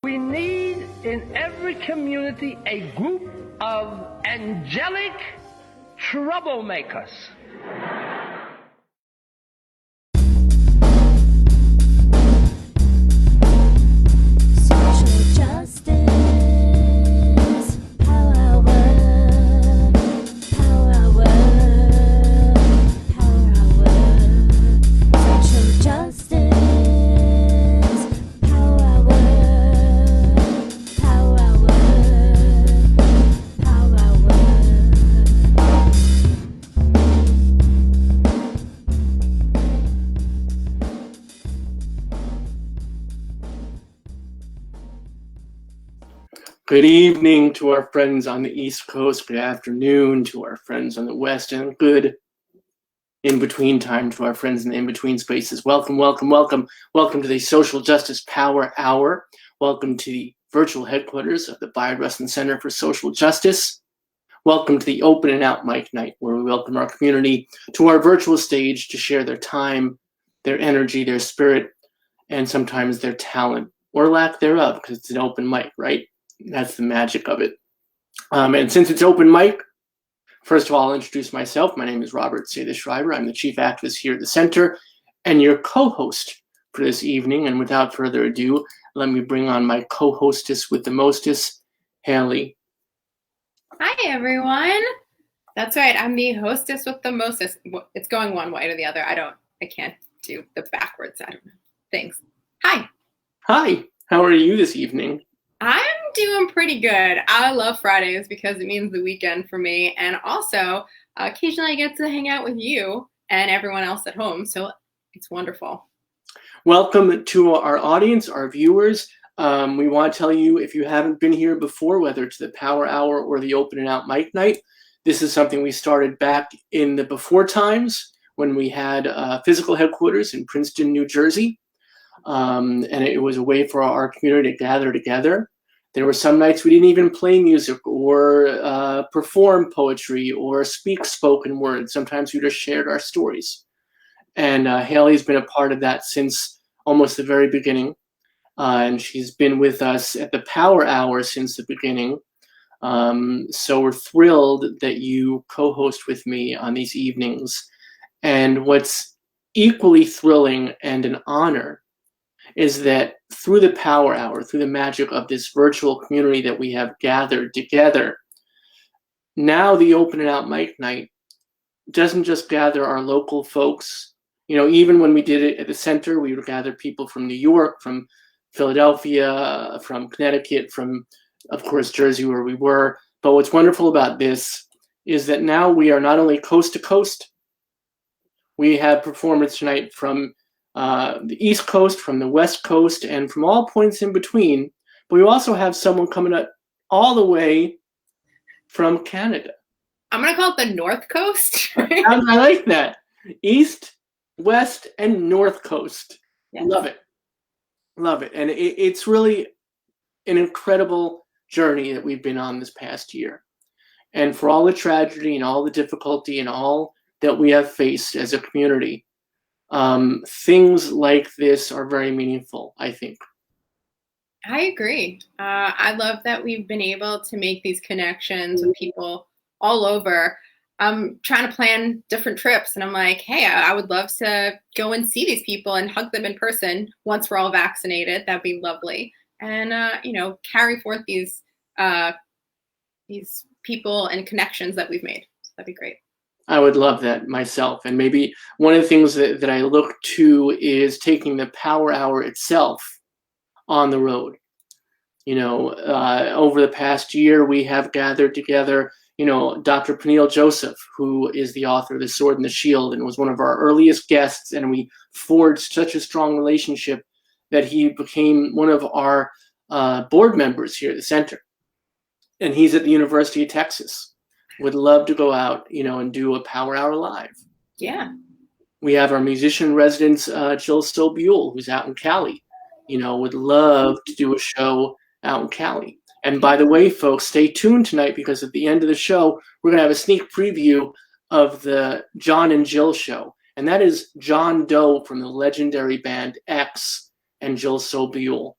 We need in every community a group of angelic troublemakers. Social justice, power hour, power hour, power hour. Social justice, power hour, power hour, power hour. Good evening to our friends on the East Coast. Good afternoon to our friends on the West, and good in-between time to our friends in the in-between spaces. Welcome, welcome, welcome. Welcome to the Social Justice Power Hour. Welcome to the virtual headquarters of the Bayard Rustin Center for Social Justice. Welcome to the Open and Out Mic Night, where we welcome our community to our virtual stage to share their time, their energy, their spirit, and sometimes their talent, or lack thereof, because it's an open mic, right? That's the magic of it. And since it's open mic, first of all, I'll introduce myself. My name is Robert Seda Schreiber. I'm the chief activist here at the center and your co-host for this evening. And without further ado, let me bring on my co-hostess with the mostest, Haley. Hi, everyone. That's right. I'm the hostess with the mostest. It's going one way or the other. I can't do the backwards. I don't know. Thanks. Hi. Hi. How are you this evening? I'm doing pretty good. I love Fridays because it means the weekend for me. And also, occasionally I get to hang out with you and everyone else at home. So it's wonderful. Welcome to our audience, our viewers. We want to tell you, if you haven't been here before, whether to the Power Hour or the Open and Out Mic Night, this is something we started back in the before times when we had physical headquarters in Princeton, New Jersey. And it was a way for our community to gather together. There were some nights we didn't even play music or perform poetry or speak spoken words. Sometimes we just shared our stories. And Haley's been a part of that since almost the very beginning. And she's been with us at the Power Hour since the beginning. So we're thrilled that you co-host with me on these evenings. And what's equally thrilling and an honor is that through the Power Hour, through the magic of this virtual community that we have gathered together, now the Open and Out Mic Night doesn't just gather our local folks. You know, even when we did it at the center, we would gather people from New York, from Philadelphia, from Connecticut, from, of course, Jersey, where we were. But what's wonderful about this is that now we are not only coast to coast, we have performance tonight from the East Coast, from the West Coast, and from all points in between. But we also have someone coming up all the way from Canada. I'm going to call it the North Coast. I like that. East, West, and North Coast. Yes. Love it. Love it. And it's really an incredible journey that we've been on this past year. And for all the tragedy and all the difficulty and all that we have faced as a community, things like this are very meaningful, I think. I agree. I love that we've been able to make these connections with people all over. I'm trying to plan different trips, and I'm like, hey, I would love to go and see these people and hug them in person once we're all vaccinated. That'd be lovely. And, carry forth these people and connections that we've made. So that'd be great. I would love that myself. And maybe one of the things that I look to is taking the Power Hour itself on the road. You know, over the past year, we have gathered together, Dr. Peniel Joseph, who is the author of The Sword and the Shield and was one of our earliest guests. And we forged such a strong relationship that he became one of our board members here at the center. And he's at the University of Texas. Would love to go out, and do a Power Hour live. Yeah. We have our musician residence, Jill Stoll-Buell, who's out in Cali. Would love to do a show out in Cali. And by the way, folks, stay tuned tonight because at the end of the show, we're going to have a sneak preview of the John and Jill show. And that is John Doe from the legendary band X and Jill Stoll-Buell.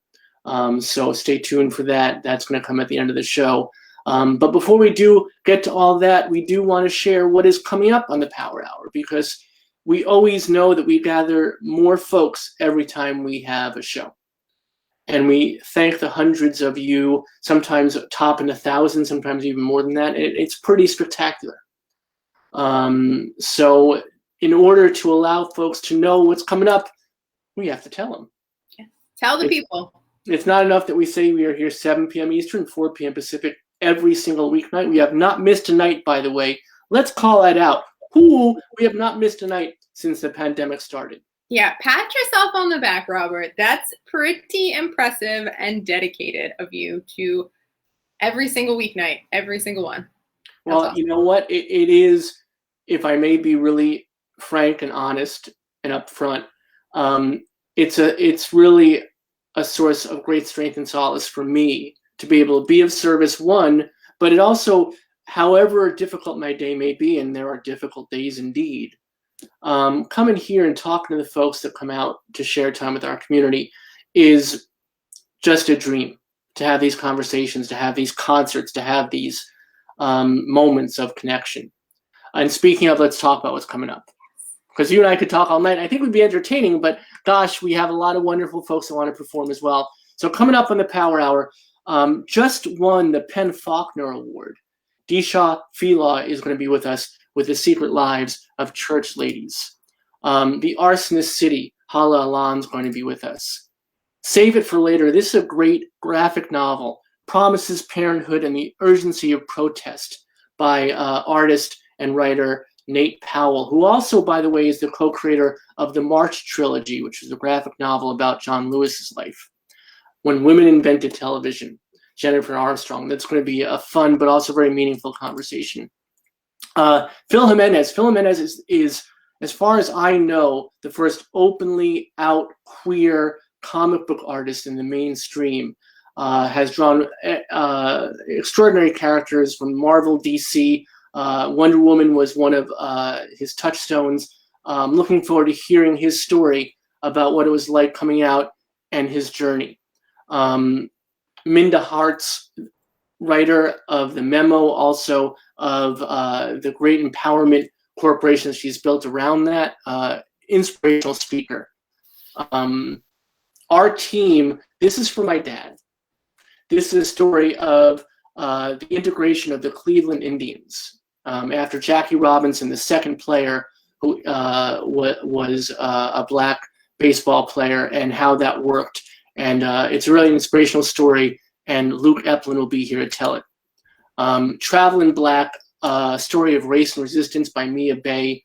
So stay tuned for that. That's going to come at the end of the show. But before we do get to all that, we do want to share what is coming up on the Power Hour, because we always know that we gather more folks every time we have a show. And we thank the hundreds of you, sometimes topping 1,000, sometimes even more than that. It's pretty spectacular. So in order to allow folks to know what's coming up, we have to tell them. Yeah. Tell the people. It's not enough that we say we are here 7 p.m. Eastern, 4 p.m. Pacific every single weeknight. We have not missed a night, by the way. Let's call that out. We have not missed a night since the pandemic started. Yeah, pat yourself on the back, Robert. That's pretty impressive and dedicated of you to every single weeknight, every single one. That's Well, awesome. you know what? It is, if I may be really frank and honest and upfront, it's really a source of great strength and solace for me to be able to be of service, one, but it also, however difficult my day may be, and there are difficult days indeed, coming here and talking to the folks that come out to share time with our community is just a dream. To have these conversations, to have these concerts, to have these moments of connection. And speaking of, let's talk about what's coming up. Because you and I could talk all night. I think it would be entertaining, but gosh, we have a lot of wonderful folks that want to perform as well. So coming up on the Power Hour, just won the Penn Faulkner Award. Disha Fila is going to be with us with The Secret Lives of Church Ladies. The Arsonist City, Hala Alan, is going to be with us. Save It for Later. This is a great graphic novel. Promises parenthood and the urgency of protest by artist and writer Nate Powell, who also, by the way, is the co-creator of the March Trilogy, which is a graphic novel about John Lewis's life. When Women Invented Television, Jennifer Armstrong. That's going to be a fun but also very meaningful conversation. Phil Jimenez. Phil Jimenez is, as far as I know, the first openly out queer comic book artist in the mainstream. Has drawn extraordinary characters from Marvel, DC. Wonder Woman was one of his touchstones. Looking forward to hearing his story about what it was like coming out and his journey. Minda Harts, writer of The Memo, also of the great empowerment corporations she's built around that, inspirational speaker. Our team, this is for my dad. This is a story of the integration of the Cleveland Indians. After Jackie Robinson, the second player who was a black baseball player, and how that worked. And it's a really inspirational story, and Luke Eplin will be here to tell it. Traveling Black, Story of Race and Resistance by Mia Bay.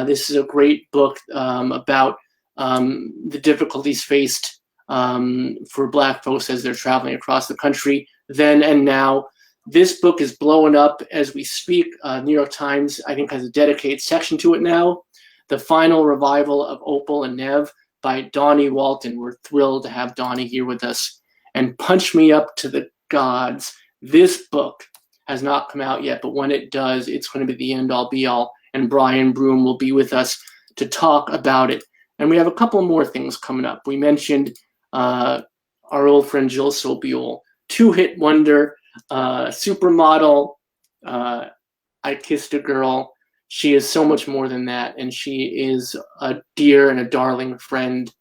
This is a great book about the difficulties faced for Black folks as they're traveling across the country then and now. This book is blowing up as we speak. New York Times, I think, has a dedicated section to it now. The Final Revival of Opal and Nev by Donnie Walton. We're thrilled to have Donnie here with us. And Punch Me Up to the Gods. This book has not come out yet, but when it does, it's going to be the end-all be-all. And Brian Broom will be with us to talk about it. And we have a couple more things coming up. We mentioned our old friend Jill Sobule, two-hit wonder, supermodel. I Kissed a Girl. She is so much more than that, and she is a dear and a darling friend.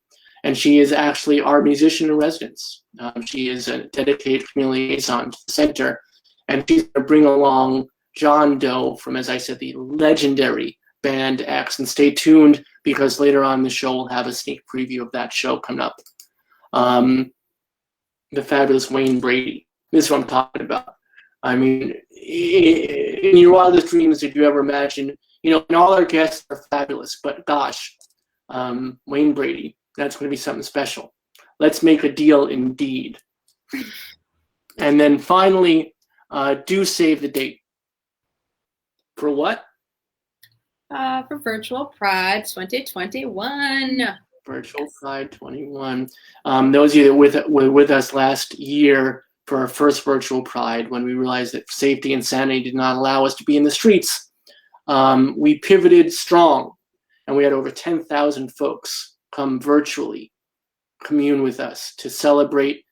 And she is actually our musician in residence. She is a dedicated community liaison to the center, and she's going to bring along John Doe from, as I said, the legendary Band X. And stay tuned, because later on in the show we'll have a sneak preview of that show coming up. The fabulous Wayne Brady. This is what I'm talking about. I mean, in your wildest dreams, did you ever imagine, and all our guests are fabulous, but gosh, Wayne Brady, that's going to be something special. Let's make a deal indeed. And then finally, do save the date. For what? For Virtual Pride 2021. Virtual Pride 21. Those of you that were with us last year for our first Virtual Pride, when we realized that safety and sanity did not allow us to be in the streets, we pivoted strong, and we had over 10,000 folks come virtually commune with us to celebrate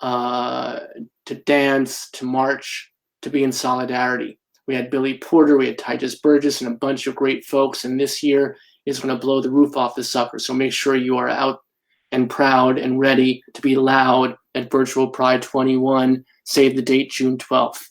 to dance, to march, to be in solidarity. We had Billy Porter, we had Titus Burgess, and a bunch of great folks. And this year is going to blow the roof off the sucker. So make sure you are out and proud and ready to be loud at Virtual Pride 21. Save the date, June 12th.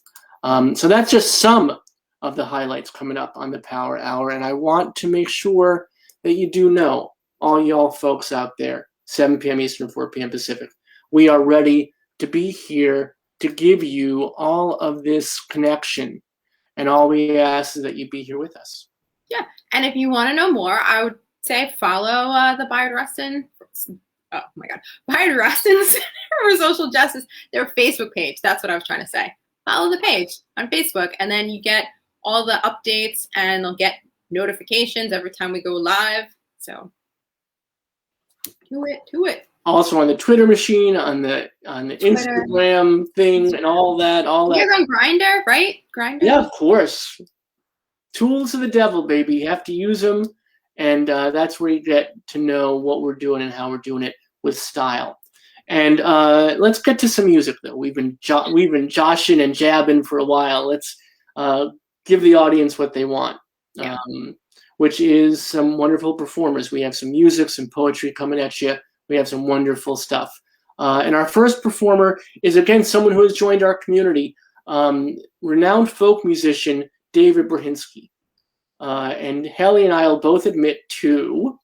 So that's just some of the highlights coming up on the Power Hour. And I want to make sure that you do know, all y'all folks out there, 7 p.m. Eastern, 4 p.m. Pacific, we are ready to be here to give you all of this connection. And all we ask is that you be here with us. Yeah. And if you want to know more, I would say follow the Bayard Rustin. Oh my God. Bayard Rustin Center for Social Justice, their Facebook page. That's what I was trying to say. Follow the page on Facebook, and then you get all the updates, and they'll get notifications every time we go live. So do it. Also on the Twitter machine, on the Instagram thing, and all that. You're on Grindr, right? Grindr. Yeah, of course. Tools of the devil, baby. You have to use them, and that's where you get to know what we're doing and how we're doing it with style. And let's get to some music, though. We've been joshing and jabbing for a while. Let's give the audience what they want, which is some wonderful performers. We have some music, some poetry coming at you. We have some wonderful stuff. And our first performer is, again, someone who has joined our community, renowned folk musician David Brzezinski. And Haley and I will both admit to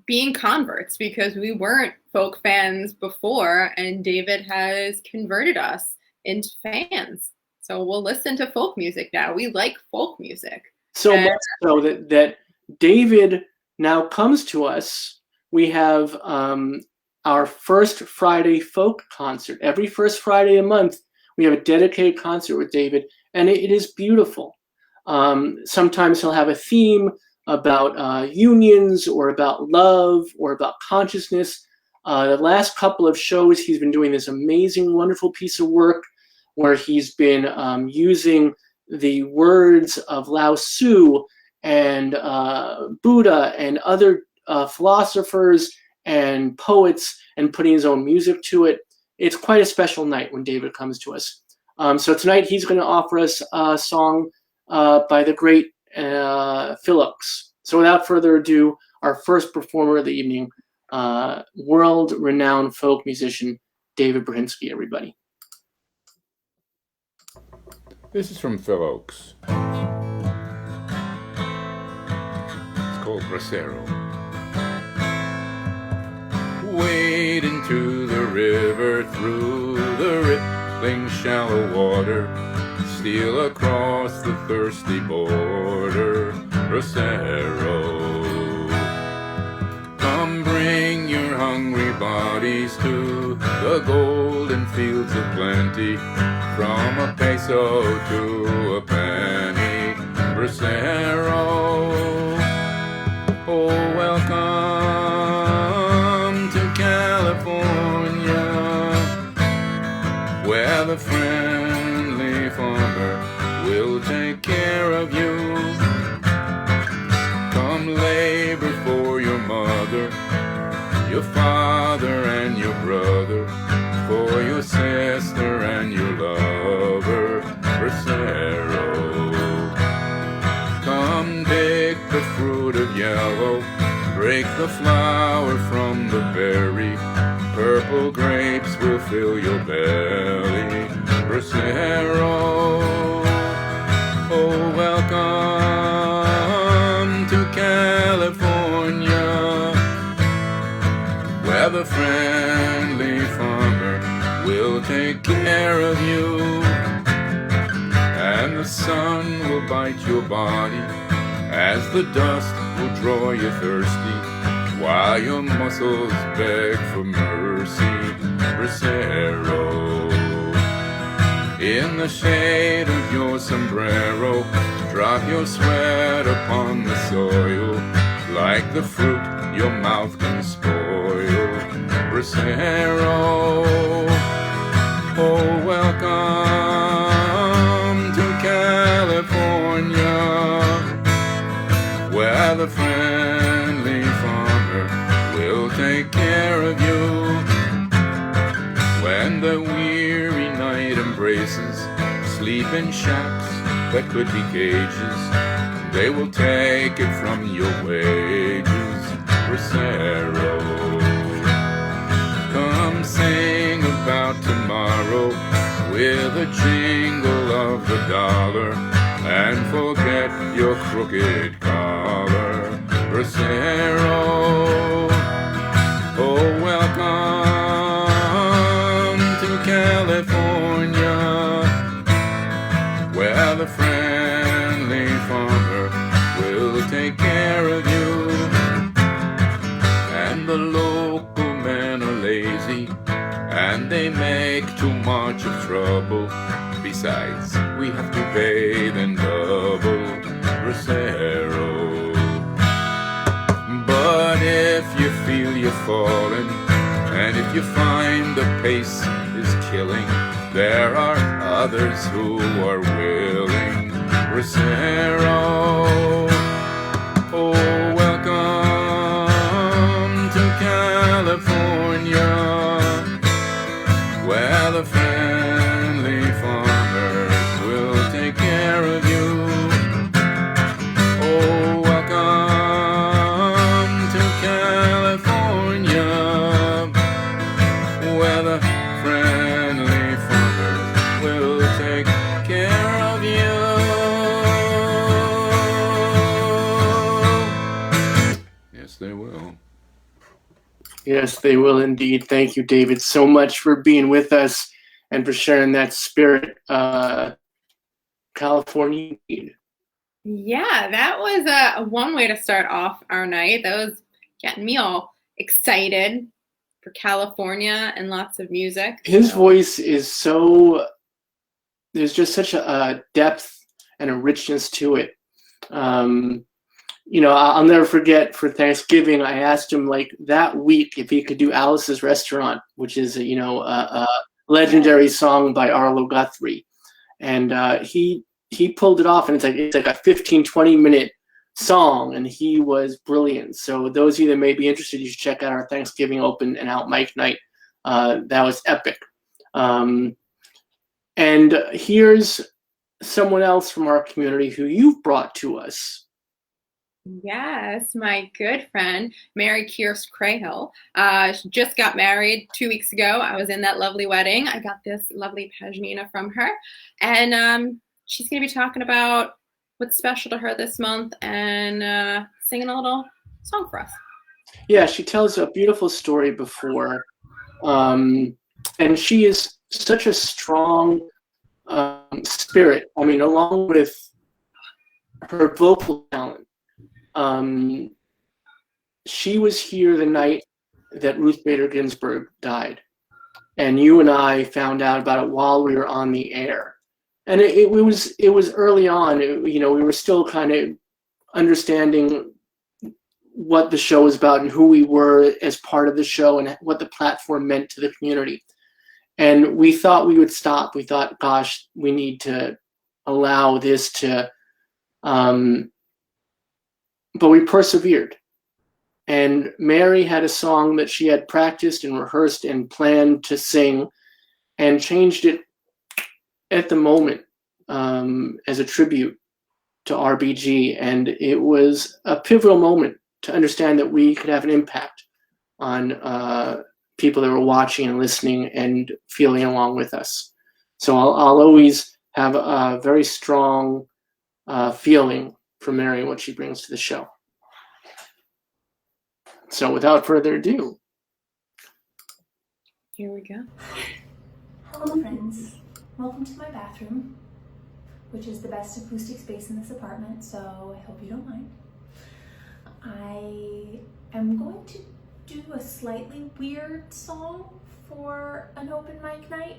being converts, because we weren't folk fans before, and David has converted us into fans. So we'll listen to folk music now. We like folk music. So much so that David now comes to us. We have our first Friday folk concert. Every first Friday a month, we have a dedicated concert with David, and it is beautiful. Sometimes he'll have a theme about unions, or about love, or about consciousness. The last couple of shows, he's been doing this amazing, wonderful piece of work where he's been using the words of Lao Tzu and Buddha and other philosophers and poets, and putting his own music to it. It's quite a special night when David comes to us. So tonight he's going to offer us a song by the great Phil Ochs. So without further ado, our first performer of the evening, world-renowned folk musician David Brzezinski, everybody. This is from Phil Ochs. It's called Bracero. Wade into the river through the rippling shallow water, steal across the thirsty border, Bracero. Come bring your hungry bodies to the golden fields of plenty, from a peso to a penny, Bracero. Oh, welcome to California, where the friendly farmer will take care of you. Come labor for your mother, your father and your brother, for your sister and your lover, Bracero. Come pick the fruit of yellow, break the flower from the berry, purple grapes will fill your belly, Bracero. Oh, welcome to California, where the friendly farmer will take care of you, and the sun will bite your body as the dust will draw you thirsty, while your muscles beg for mercy, Bracero. In the shade of your sombrero, drop your sweat upon the soil, like the fruit your mouth can spoil, Bracero. Oh, welcome to California, where the friendly farmer will take care of you, live in shacks that could be cages. They will take it from your wages. Bracero, come sing about tomorrow with a jingle of the dollar, and forget your crooked collar. Bracero, oh welcome to California, where the friendly farmer will take care of you, and the local men are lazy, and they make too much of trouble. Besides, we have to bathe in double. Bracero. But if you feel you're falling, and if you find the pace is killing, there are others who are willing. Bracero, oh welcome to California, where the friendly farmers will take care of you. Oh welcome to California, where the friendly farmers will take care of you. Yes, they will. Yes, they will indeed. Thank you, David, so much for being with us and for sharing that spirit. California. Yeah, that was a one way to start off our night. That was getting me all excited for California and lots of music. His voice is so, there's just such a depth and a richness to it. You know, I'll never forget, for Thanksgiving, I asked him like that week if he could do Alice's Restaurant, which is, a legendary song by Arlo Guthrie. And he pulled it off, and it's like a 15-20 minute song, and he was brilliant. So those of you that may be interested, you should check out our Thanksgiving open and out mic night. That was epic. And here's someone else from our community who you've brought to us. Yes, my good friend, Mary Kierst Crahill. She just got married 2 weeks ago. I was in that lovely wedding. I got this lovely pashmina from her. And she's going to be talking about what's special to her this month and singing a little song for us. Yeah, she tells a beautiful story before. And she is such a strong spirit. I mean, along with her vocal talent. She was here the night that Ruth Bader Ginsburg died, and you and I found out about it while we were on the air. And it was early on. We were still kind of understanding what the show was about and who we were as part of the show and what the platform meant to the community. And we thought we would stop. We thought, gosh, we need to allow this to. But we persevered. And Mary had a song that she had practiced and rehearsed and planned to sing, and changed it at the moment as a tribute to RBG. And it was a pivotal moment to understand that we could have an impact on people that were watching and listening and feeling along with us. So I'll always have a very strong feeling for Mary and what she brings to the show. So without further ado, Here we go. Hello friends, welcome to my bathroom, which is the best acoustic space in this apartment, so I hope you don't mind. I am going to do a slightly weird song for an open mic night.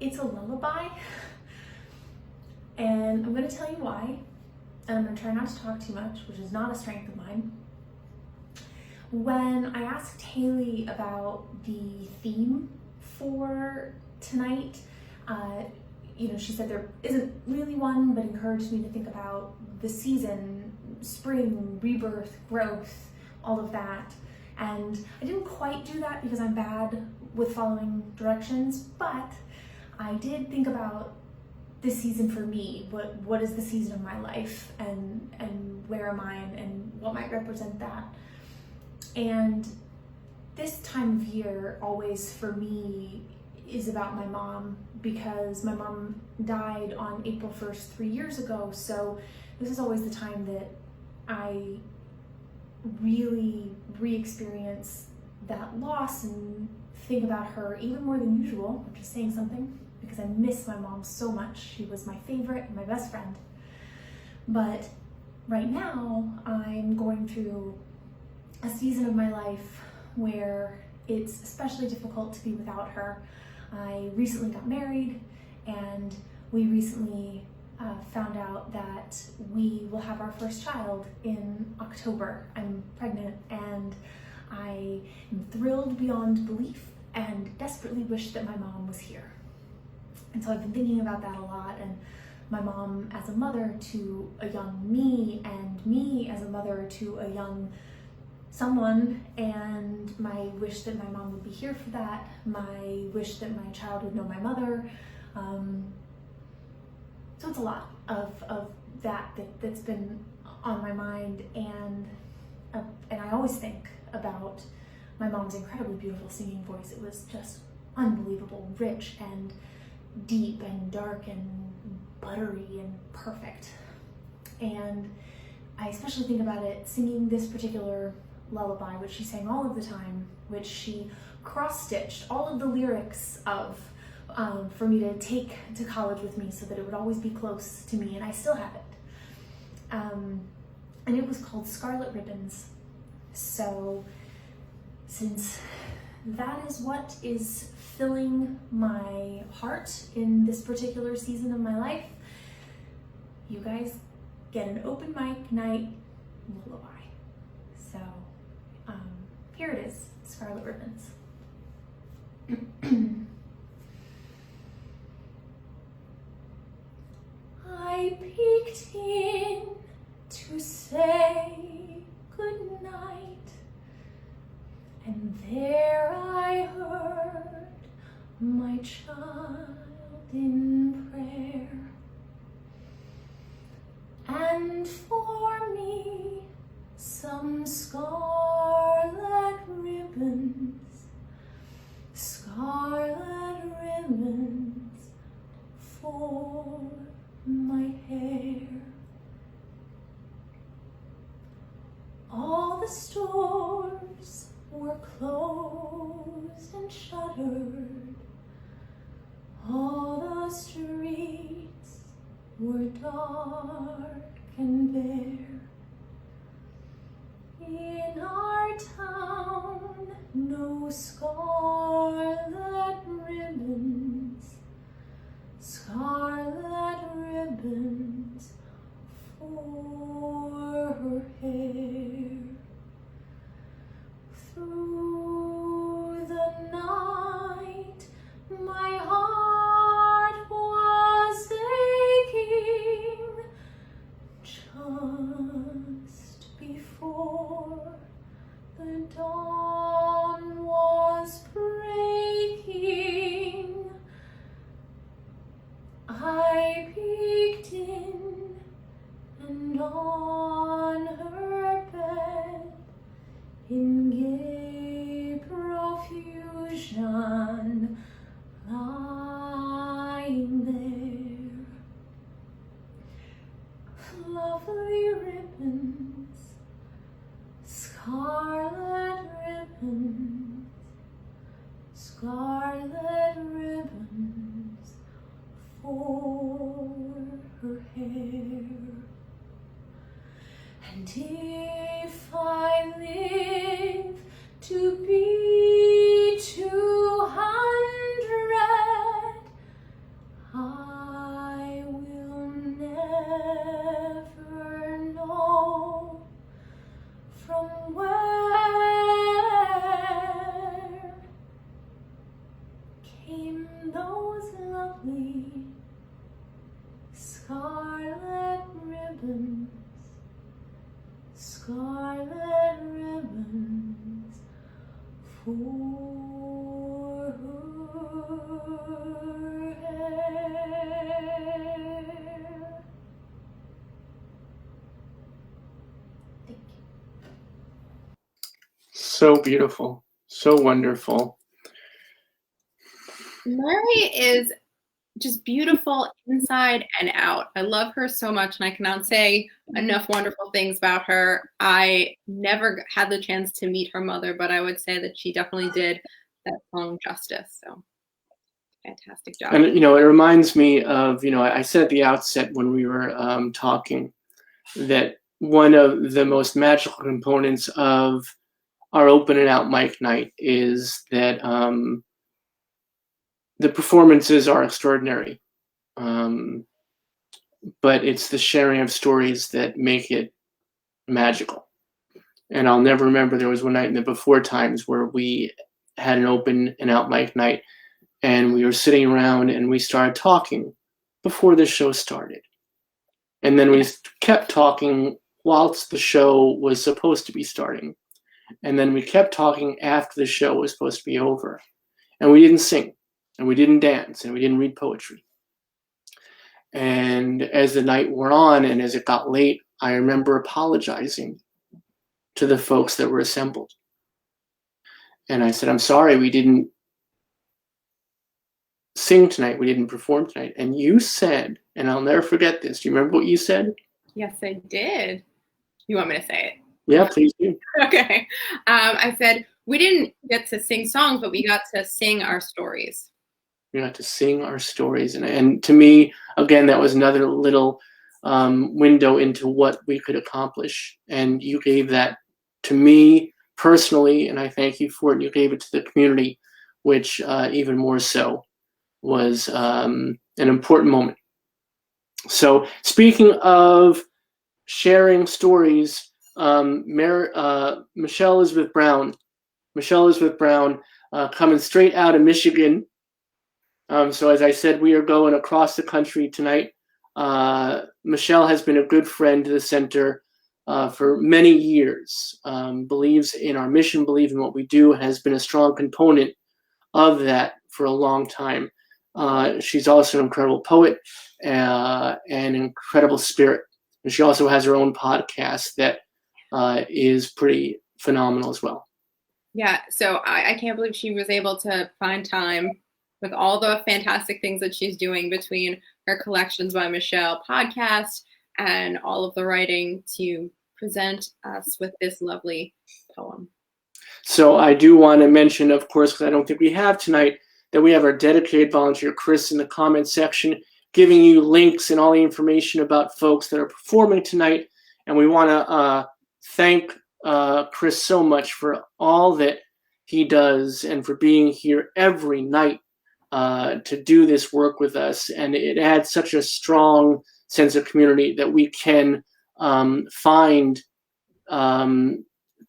It's a lullaby, and I'm going to tell you why. And I'm going to try not to talk too much, which is not a strength of mine. When I asked Haley about the theme for tonight, she said there isn't really one, but encouraged me to think about the season, spring, rebirth, growth, all of that. And I didn't quite do that because I'm bad with following directions, but I did think about this season for me? What is the season of my life, and where am I, and what might represent that? And this time of year always for me is about my mom, because my mom died on April 1st 3 years ago. So this is always the time that I really re-experience that loss and think about her even more than usual, which is saying something, because I miss my mom so much. She was my favorite and my best friend. But right now I'm going through a season of my life where it's especially difficult to be without her. I recently got married, and we recently found out that we will have our first child in October. I'm pregnant, and I am thrilled beyond belief and desperately wish that my mom was here. And so I've been thinking about that a lot, and my mom as a mother to a young me, and me as a mother to a young someone, and my wish that my mom would be here for that, my wish that my child would know my mother. So it's a lot of that's been on my mind, and I always think about my mom's incredibly beautiful singing voice. It was just unbelievable, rich and deep and dark and buttery and perfect. And I especially think about it singing this particular lullaby, which she sang all of the time, which she cross-stitched all of the lyrics of for me to take to college with me so that it would always be close to me, and I still have it. And it was called Scarlet Ribbons. So since that is what is filling my heart in this particular season of my life, you guys get an open mic night lullaby. So here it is, Scarlet Ribbons. I peeked in to say good night, and there I heard my child in prayer. And for me some scarlet ribbons, scarlet ribbons for my hair. All the stores were closed and shuttered, all the streets were dark and bare. In our town, no scarlet ribbons, scarlet ribbons for her hair. Through the night, my heart was aching, just before the dawn was breaking. I peeked in, and on her bed, in gay profusion, lying there, lovely ribbons, scarlet ribbons, scarlet ribbons for her hair. And if I live to be 200, I will never know from where came those lovely scarlet ribbons, scarlet ribbons for her hair. So beautiful. So wonderful. Mary is just beautiful inside and out. I love her so much, and I cannot say enough wonderful things about her. I never had the chance to meet her mother, but I would say that she definitely did that song justice. So fantastic job. And, it reminds me of, I said at the outset when we were talking that one of the most magical components of our open and out mic night is that the performances are extraordinary. But it's the sharing of stories that make it magical. And I'll never remember, there was one night in the before times where we had an open and out mic night, and we were sitting around and we started talking before the show started. And then we kept talking whilst the show was supposed to be starting. And then we kept talking after the show was supposed to be over. And we didn't sing, and we didn't dance, and we didn't read poetry. And as the night wore on and as it got late, I remember apologizing to the folks that were assembled. And I said, I'm sorry, we didn't sing tonight. We didn't perform tonight. And you said, and I'll never forget this. Do you remember what you said? Yes, I did. You want me to say it? Yeah, please do. Okay. I said, we didn't get to sing songs, but we got to sing our stories. We got to sing our stories. And to me, again, that was another little window into what we could accomplish. And you gave that to me personally, and I thank you for it. You gave it to the community, which even more so was an important moment. So speaking of sharing stories, Michelle Elizabeth Brown, coming straight out of Michigan. So as I said, we are going across the country tonight. Michelle has been a good friend to the center for many years, believes in our mission, believes in what we do, has been a strong component of that for a long time. She's also an incredible poet and an incredible spirit. And she also has her own podcast that is pretty phenomenal as well. Yeah, so I can't believe she was able to find time with all the fantastic things that she's doing between her Collections by Michelle podcast and all of the writing to present us with this lovely poem. So I do want to mention, of course, because I don't think we have tonight, that we have our dedicated volunteer, Chris, in the comment section, giving you links and all the information about folks that are performing tonight. And we want to thank Chris so much for all that he does and for being here every night to do this work with us. And it adds such a strong sense of community that we can find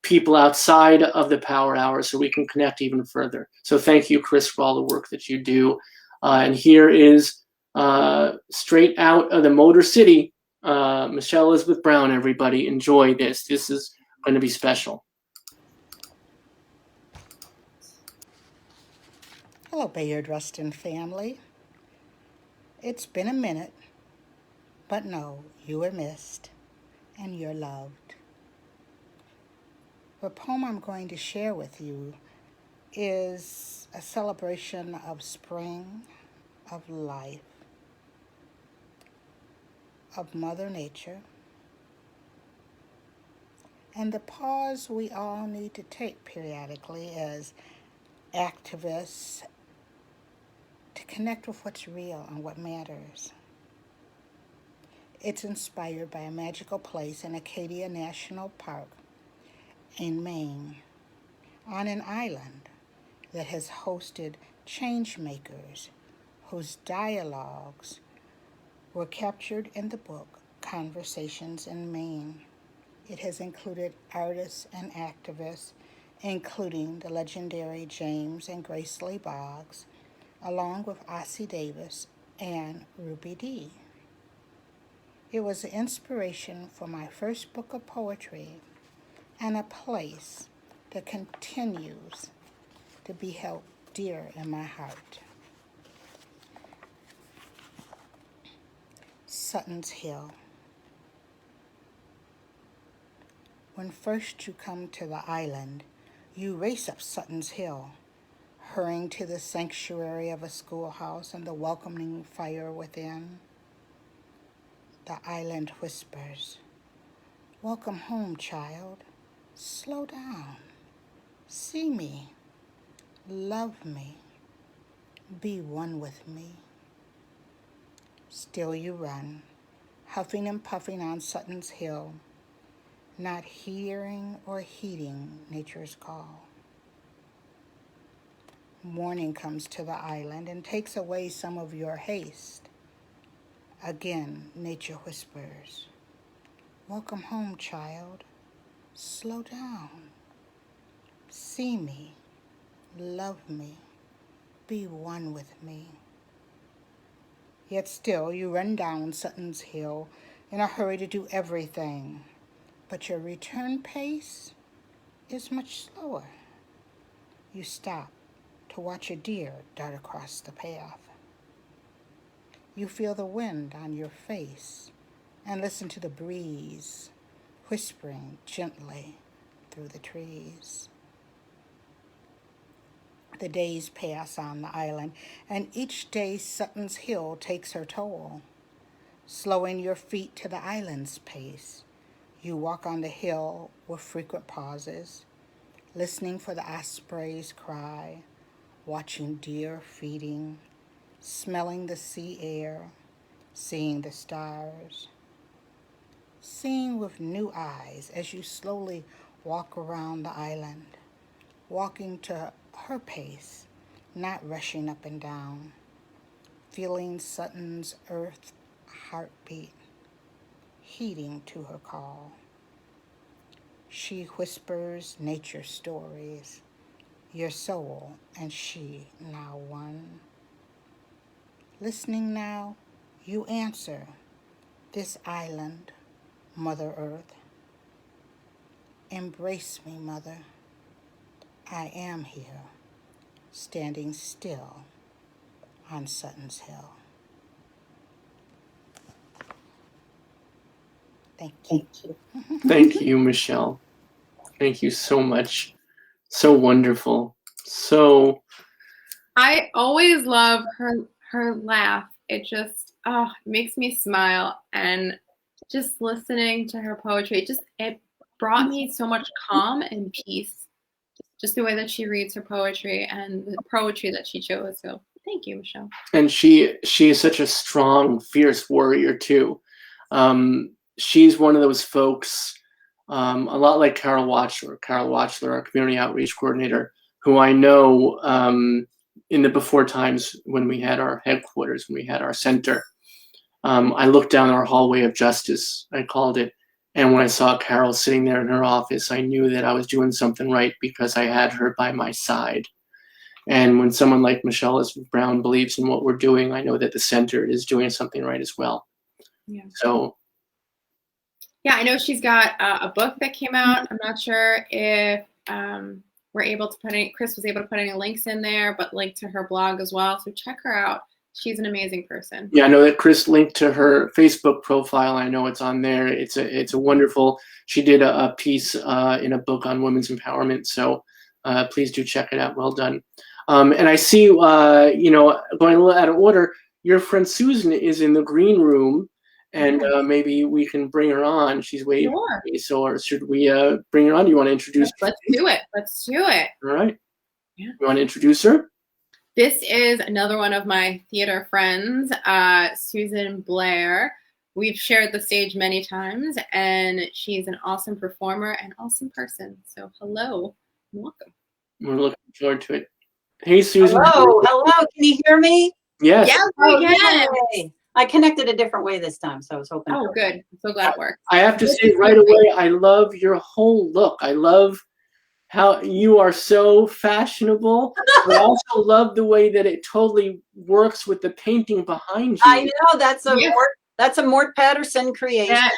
people outside of the Power Hour so we can connect even further. So thank you, Chris, for all the work that you do. And here is straight out of the Motor City, Michelle Elizabeth Brown, everybody. Enjoy this. This is going to be special. Hello, Bayard Rustin family. It's been a minute, but no, you were missed and you're loved. The poem I'm going to share with you is a celebration of spring, of life, of Mother Nature, and the pause we all need to take periodically as activists to connect with what's real and what matters. It's inspired by a magical place in Acadia National Park in Maine, on an island that has hosted change makers whose dialogues were captured in the book Conversations in Maine. It has included artists and activists, including the legendary James and Grace Lee Boggs, along with Ossie Davis and Ruby Dee. It was the inspiration for my first book of poetry and a place that continues to be held dear in my heart. Sutton's Hill. When first you come to the island, You race up Sutton's Hill, hurrying to the sanctuary of a schoolhouse and the welcoming fire within. The island whispers, "Welcome home, child. Slow down. See me. Love me. Be one with me." Still you run, huffing and puffing on Sutton's Hill, not hearing or heeding nature's call. Morning comes to the island and takes away some of your haste. Again, nature whispers, "Welcome home, child. Slow down. See me. Love me. Be one with me." Yet still you run down Sutton's Hill in a hurry to do everything, but your return pace is much slower. You stop to watch a deer dart across the path. You feel the wind on your face and listen to the breeze whispering gently through the trees. The days pass on the island, and each day Sutton's Hill takes her toll, slowing your feet to the island's pace. You walk on the hill with frequent pauses, listening for the osprey's cry, watching deer feeding, smelling the sea air, seeing the stars, seeing with new eyes as you slowly walk around the island, walking to her pace, not rushing up and down, feeling Sutton's earth heartbeat, heeding to her call. She whispers nature stories, your soul and she now one. Listening now, you answer, this island, Mother Earth. Embrace me, Mother. I am here, standing still on Sutton's Hill. Thank you. Thank you, Michelle. Thank you so much. So wonderful. So I always love her laugh. It just makes me smile, and just listening to her poetry, it brought me so much calm and peace. Just the way that she reads her poetry and the poetry that she chose. So thank you, Michelle. and she is such a strong, fierce warrior too. She's one of those folks, a lot like Carol Watchler, our community outreach coordinator, who I know in the before times when we had our headquarters, when we had our center. I looked down our hallway of justice, I called it, and when I saw Carol sitting there in her office, I knew that I was doing something right because I had her by my side. And when someone like Michelle Brown believes in what we're doing, I know that the center is doing something right as well. Yeah. So. Yeah, I know she's got a book that came out. I'm not sure if we're able to Chris was able to put any links in there, but link to her blog as well. So check her out. She's an amazing person. Yeah, I know that Chris linked to her Facebook profile. I know it's on there. It's a wonderful. She did a piece in a book on women's empowerment. So please do check it out. Well done. And I see, going a little out of order. Your friend Susan is in the green room, and maybe we can bring her on. She's waiting. Sure. So should we bring her on? Do you want to introduce her? Let's do it. All right. Yeah. You want to introduce her? This is another one of my theater friends, Susan Blair. We've shared the stage many times, and she's an awesome performer and awesome person. So hello and welcome. We're looking forward to it. Hey, Susan. Hello. Can you hear me? Yes. Yes, we can. Yay. I connected a different way this time, so I was hoping. Oh, good. I'm so glad it worked. I have to say right away, I love your whole look. I love how you are so fashionable. I also love the way that it totally works with the painting behind you. I know that's a Mort Patterson creation. Yeah.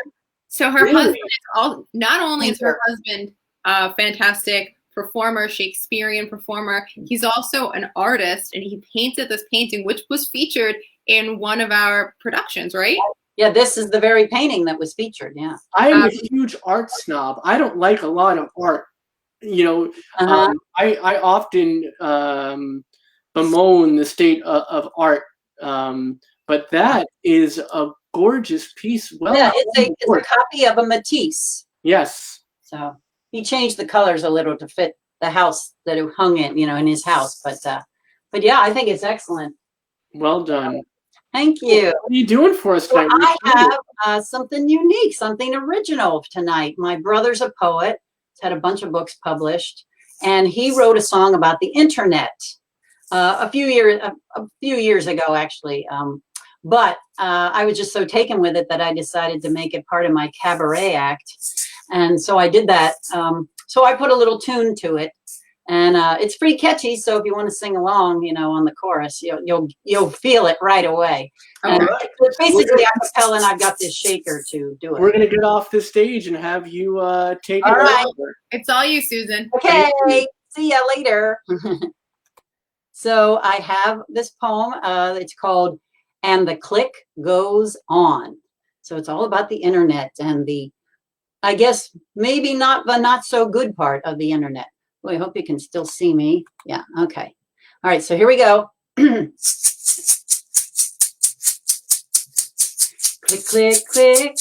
So her Really? husband is not only is her husband a fantastic performer, Shakespearean performer, he's also an artist, and he painted this painting, which was featured in one of our productions, right? Yeah, this is the very painting that was featured. Yeah. I am a huge art snob. I don't like a lot of art. you know, Uh-huh. I often bemoan the state of art, but that is a gorgeous piece. Well, Yeah, it's a copy of a Matisse. yes. So he changed the colors a little to fit the house that it hung in, in his house. But yeah, I think it's excellent. Well done. Thank you. What are you doing for us So tonight? I have something unique, something original tonight. My brother's a poet. He's had a bunch of books published, and he wrote a song about the internet a few years ago, actually. But I was just so taken with it that I decided to make it part of my cabaret act, and so I did that. So I put a little tune to it, and it's pretty catchy. So if you want to sing along, on the chorus, you'll feel it right away. And it's basically a cappella, and I've got this shaker to do it. We're gonna get off the stage and have you take it All right. over. It's all you, Susan. Okay, see ya later. So I have this poem. It's called "And the Click Goes On." So it's all about the internet and I guess maybe not the not so good part of the internet. Well, I hope you can still see me. Yeah. Okay. All right. So here we go. Click, click, click.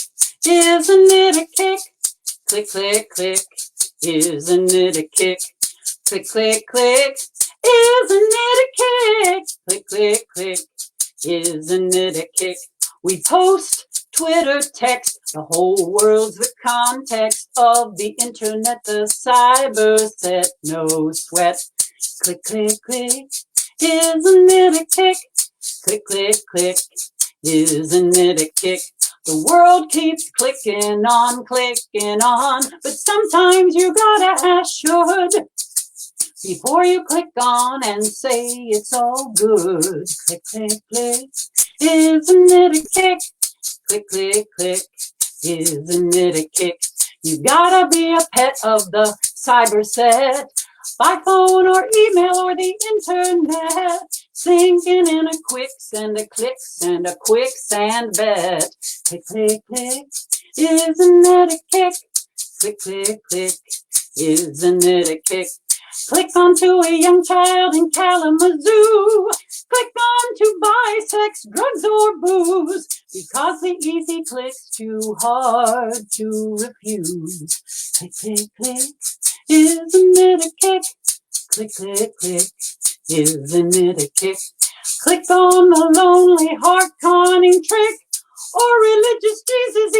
Isn't it a kick? Click, click, click. Isn't it a kick? Click, click, click. Isn't it a kick? Click, click, click. Isn't it a kick? We post, Twitter, text, the whole world's the context of the internet, the cyber set, no sweat. Click, click, click. Isn't it a kick? Click, click, click. Isn't it a kick? The world keeps clicking on, but sometimes you gotta ask should before you click on and say it's all good. Click, click, click. Isn't it a kick? Click, click, click. Isn't it a kick? You gotta be a pet of the cyber set, by phone or email or the internet, sinking in a quicksand of clicks and a quicksand bet. Click, click, click. Isn't it a kick? Click, click, click. Isn't it a kick? Click onto a young child in Kalamazoo. Click on to buy sex, drugs, or booze, because the easy click's too hard to refuse. Click, click, click. Isn't it a kick? Click, click, click. Isn't it a kick? Click on the lonely heart conning trick, or religious Jesus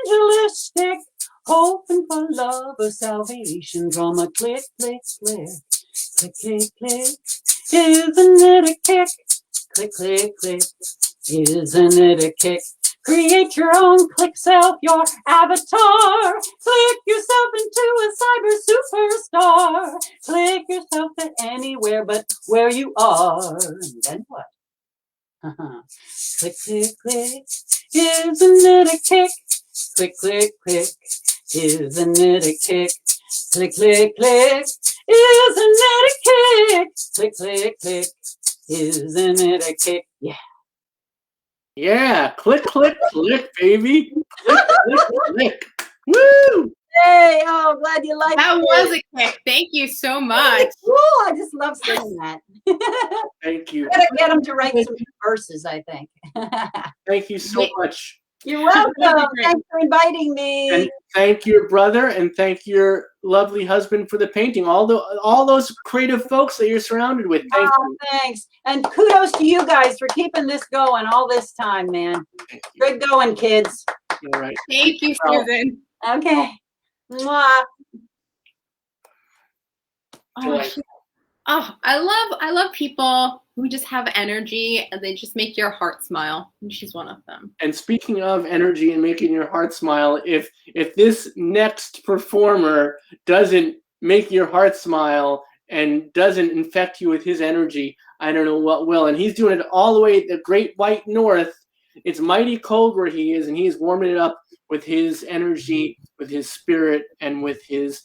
evangelistic, hoping for love or salvation from a click, click, click. Click, click, click. Isn't it a kick? Click, click, click. Isn't it a kick? Create your own click self, your avatar. Click yourself into a cyber superstar. Click yourself to anywhere but where you are. And then what? Click, click, click. Isn't it a kick? Click, click, click. Isn't it a kick? Click, click, click. Isn't it a kick? Click, click, click. Isn't it a kick? Yeah. Yeah, click, click, click, baby. Click, click, click. Woo! Hey, oh, glad you liked That it. was a kick. Thank you so much. Cool. I just love saying that. Thank you. Gotta get them to write some verses, I think. Thank you so much. You're welcome. Thanks for inviting me. And thank your brother and thank your lovely husband for the painting. All those creative folks that you're surrounded with. Thank you. Thanks. And kudos to you guys for keeping this going all this time, man. Good going, kids. All right. Thank you, Susan. Okay. Mwah. Oh, I love people who just have energy and they just make your heart smile. And she's one of them. And speaking of energy and making your heart smile, if this next performer doesn't make your heart smile and doesn't infect you with his energy, I don't know what will. And he's doing it all the way at the Great White North. It's mighty cold where he is, and he's warming it up with his energy, with his spirit, and with his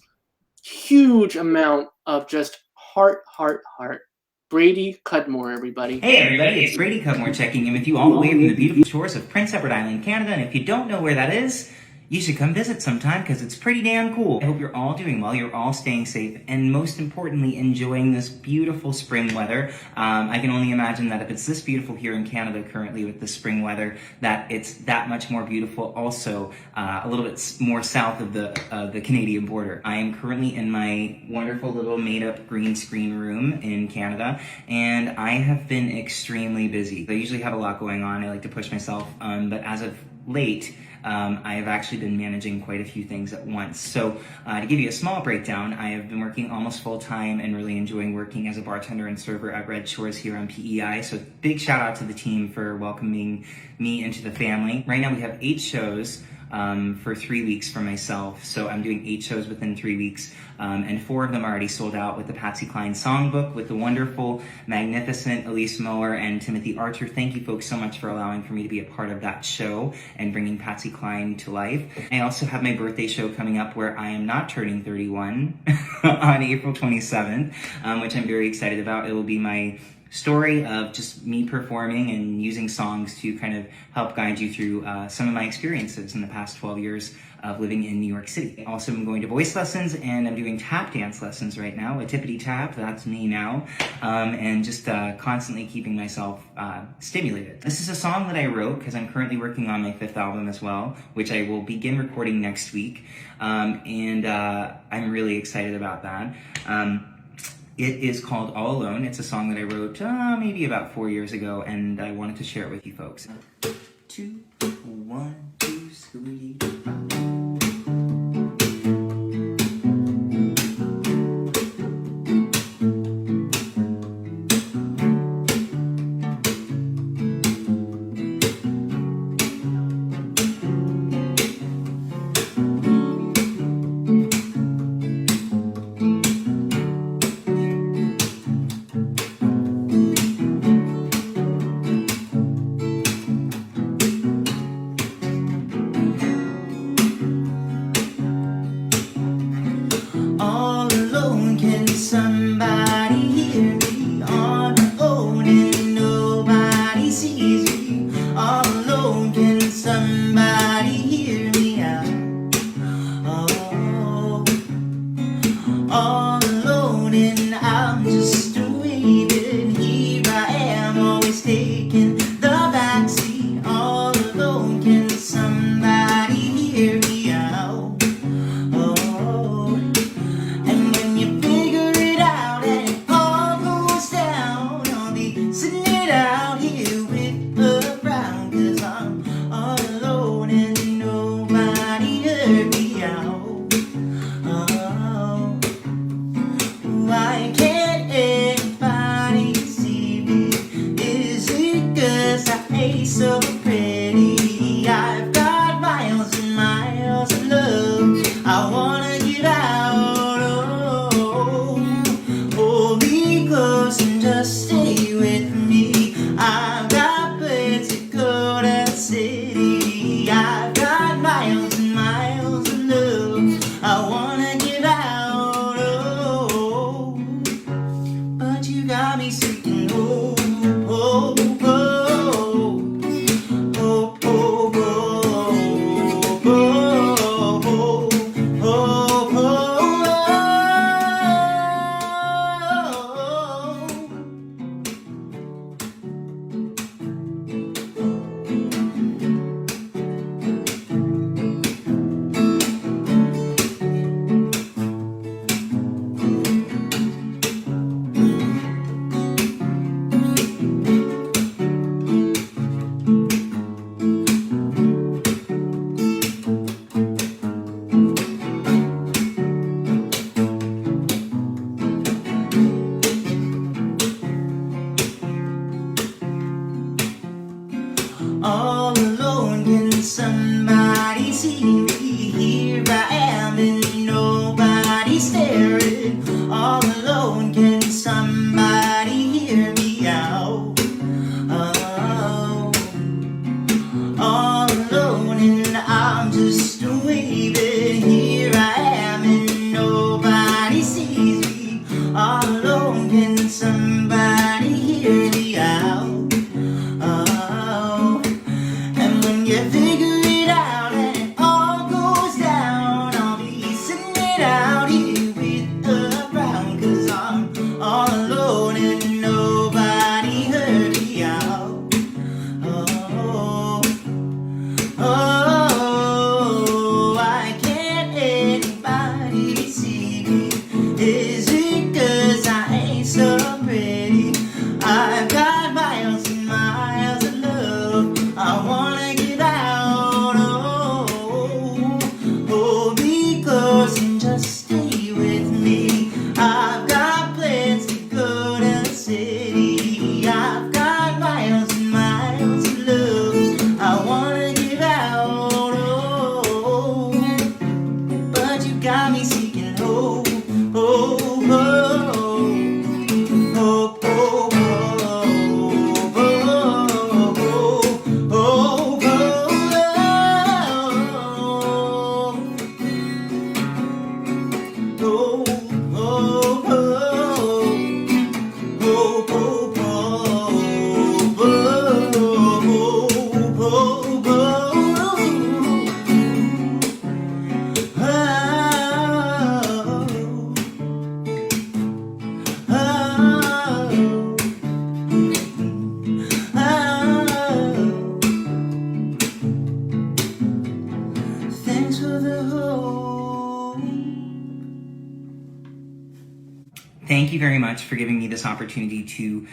huge amount of just heart. Brady Cudmore, everybody. Hey everybody, it's Brady Cudmore checking in with you all the way from the beautiful shores of Prince Edward Island, Canada. And if you don't know where that is, you should come visit sometime because it's pretty damn cool. I hope you're all doing well, you're all staying safe, and most importantly, enjoying this beautiful spring weather. I can only imagine that if it's this beautiful here in Canada currently with the spring weather, that it's that much more beautiful also a little bit more south of the Canadian border. I am currently in my wonderful little made-up green screen room in Canada, and I have been extremely busy. I usually have a lot going on. I like to push myself, but as of late, I have actually been managing quite a few things at once. So to give you a small breakdown, I have been working almost full-time and really enjoying working as a bartender and server at Red Shores here on PEI. So big shout out to the team for welcoming me into the family. Right now we have 8 shows for 3 weeks for myself. So I'm doing 8 shows within 3 weeks, and 4 of them are already sold out with the Patsy Cline Songbook with the wonderful, magnificent Elise Moeller and Timothy Archer. Thank you folks so much for allowing for me to be a part of that show and bringing Patsy Cline to life. I also have my birthday show coming up where I am not turning 31 on April 27th, which I'm very excited about. It will be my story of just me performing and using songs to kind of help guide you through some of my experiences in the past 12 years of living in New York City. Also, I'm going to voice lessons and I'm doing tap dance lessons right now. A tippity tap, that's me now. And just constantly keeping myself stimulated. This is a song that I wrote because I'm currently working on my 5th album as well, which I will begin recording next week. And I'm really excited about that. It is called All Alone. It's a song that I wrote maybe about 4 years ago, and I wanted to share it with you folks. 2, 1, 2, 3, 4. You figure it out and it all goes Thanks for the hope. Thank you very much for giving me this opportunity to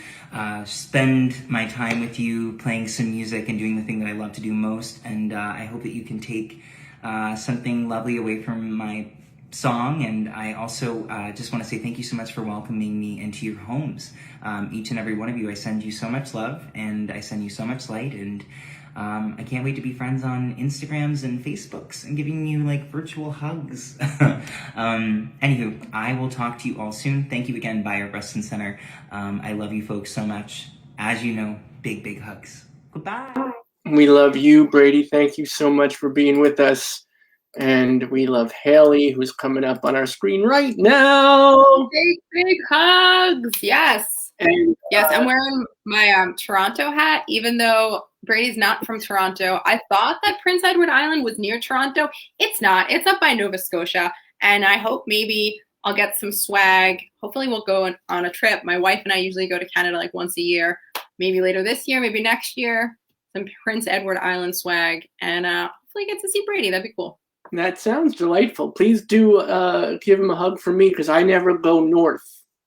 spend my time with you, playing some music and doing the thing that I love to do most. And I hope that you can take something lovely away from my song. And I also just want to say thank you so much for welcoming me into your homes. Each and every one of you, I send you so much love and I send you so much light. And I can't wait to be friends on Instagrams and Facebooks and giving you like virtual hugs. Anywho, I will talk to you all soon. Thank you again, Bayer Rustin Center. I love you folks so much. As you know, big, big hugs. Goodbye. We love you, Brady. Thank you so much for being with us. And we love Haley, who's coming up on our screen right now. Big, big hugs. Yes. And, yes, I'm wearing my Toronto hat, even though Brady's not from Toronto. I thought that Prince Edward Island was near Toronto. It's not. It's up by Nova Scotia. And I hope maybe I'll get some swag. Hopefully we'll go on a trip. My wife and I usually go to Canada like once a year. Maybe later this year, maybe next year. Some Prince Edward Island swag. And hopefully get to see Brady. That'd be cool. That sounds delightful. Please do give him a hug for me because I never go north.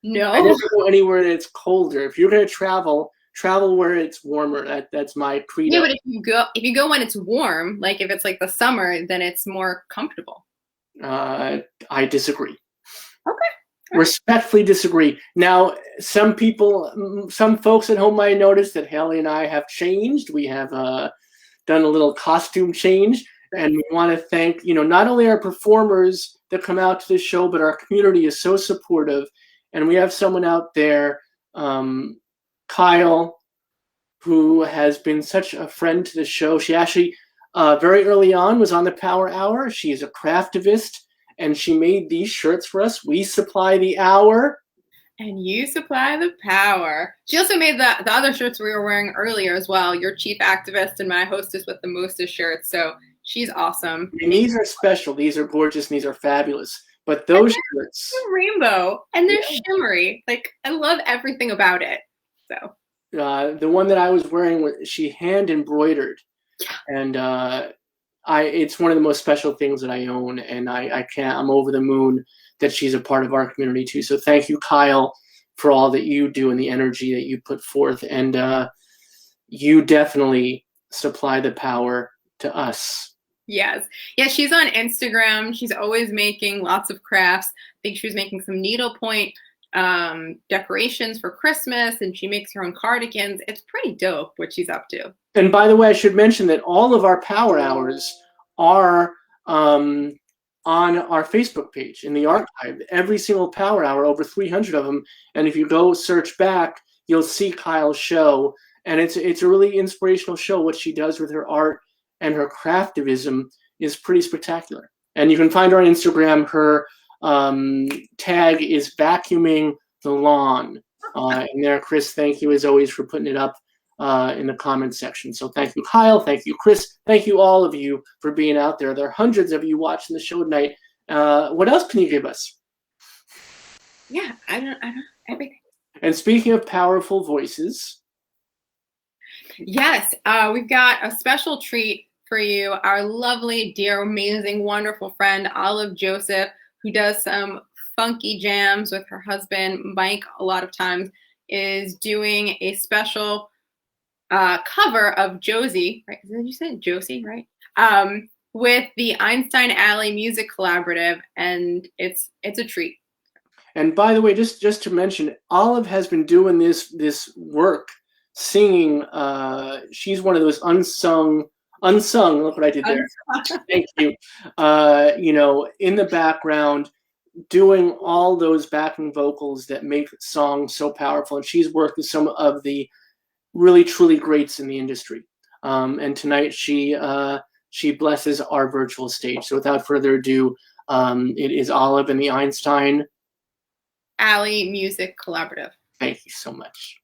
No. I never go anywhere that's colder. If you're going to travel where it's warmer. That's my credo. Yeah, but if you go when it's warm, like if it's like the summer, then it's more comfortable. I disagree. Okay. Respectfully disagree. Now, some folks at home might notice that Haley and I have changed. We have done a little costume change, and we want to thank, not only our performers that come out to the show, but our community is so supportive. And we have someone out there, Kyle, who has been such a friend to the show. She actually, very early on, was on the Power Hour. She is a craftivist, and she made these shirts for us. We supply the hour. And you supply the power. She also made the other shirts we were wearing earlier as well. Your chief activist and my hostess with the mostest shirts. So she's awesome. And these are special. These are gorgeous. And these are fabulous. But those shirts, rainbow, and they're shimmery. Like, I love everything about it. So the one that I was wearing, she hand embroidered, and it's one of the most special things that I own, and I'm over the moon that she's a part of our community too. So thank you, Kyle, for all that you do and the energy that you put forth, and you definitely supply the power to us. Yes. Yeah, she's on Instagram. She's always making lots of crafts. I think she was making some needlepoint decorations for Christmas, and she makes her own cardigans. It's pretty dope what she's up to. And by the way, I should mention that all of our Power Hours are on our Facebook page in the archive. Every single Power Hour, over 300 of them. And if you go search back, you'll see Kyle's show. And it's a really inspirational show. What she does with her art and her craftivism is pretty spectacular. And you can find her on Instagram. Her tag is vacuuming the lawn. And there, Chris, thank you as always for putting it up in the comments section. So thank you, Kyle. Thank you, Chris. Thank you, all of you, for being out there. There are hundreds of you watching the show tonight. What else can you give us? Yeah, I don't everything. And speaking of powerful voices. Yes, we've got a special treat for you. Our lovely, dear, amazing, wonderful friend, Olive Joseph, who does some funky jams with her husband, Mike, a lot of times, is doing a special cover of Josie, right? Did you say Josie, right? With the Einstein Alley Music Collaborative, and it's a treat. And by the way, just to mention, Olive has been doing this work, singing. She's one of those unsung. Look what I did there. Thank you. In the background, doing all those backing vocals that make songs so powerful. And she's worked with some of the really truly greats in the industry. And tonight she blesses our virtual stage. So without further ado, it is Olive and the Einstein Alley Music Collaborative. Thank you so much.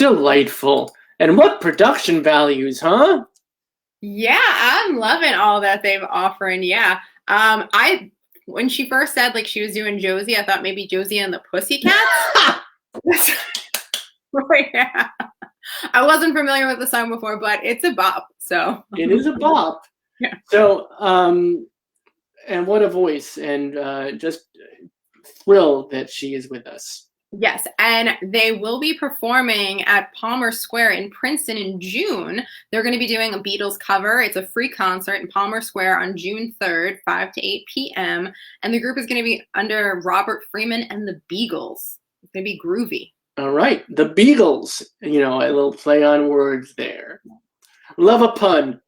Delightful. And what production values, huh? Yeah, I'm loving all that they've offering. Yeah. When she first said like she was doing Josie, I thought maybe Josie and the Pussycats. Yeah. I wasn't familiar with the song before, but it's a bop. So It is a bop. Yeah. So, and what a voice, and just thrilled that she is with us. yes, and they will be performing at Palmer Square in Princeton in June. They're going to be doing a Beatles cover. It's a free concert in Palmer Square on June 3rd, 5 to 8 p.m. And the group is going to be under Robert Freeman and the Beagles. It's going to be groovy. All right, the Beagles. You know, a little play on words there. Love a pun.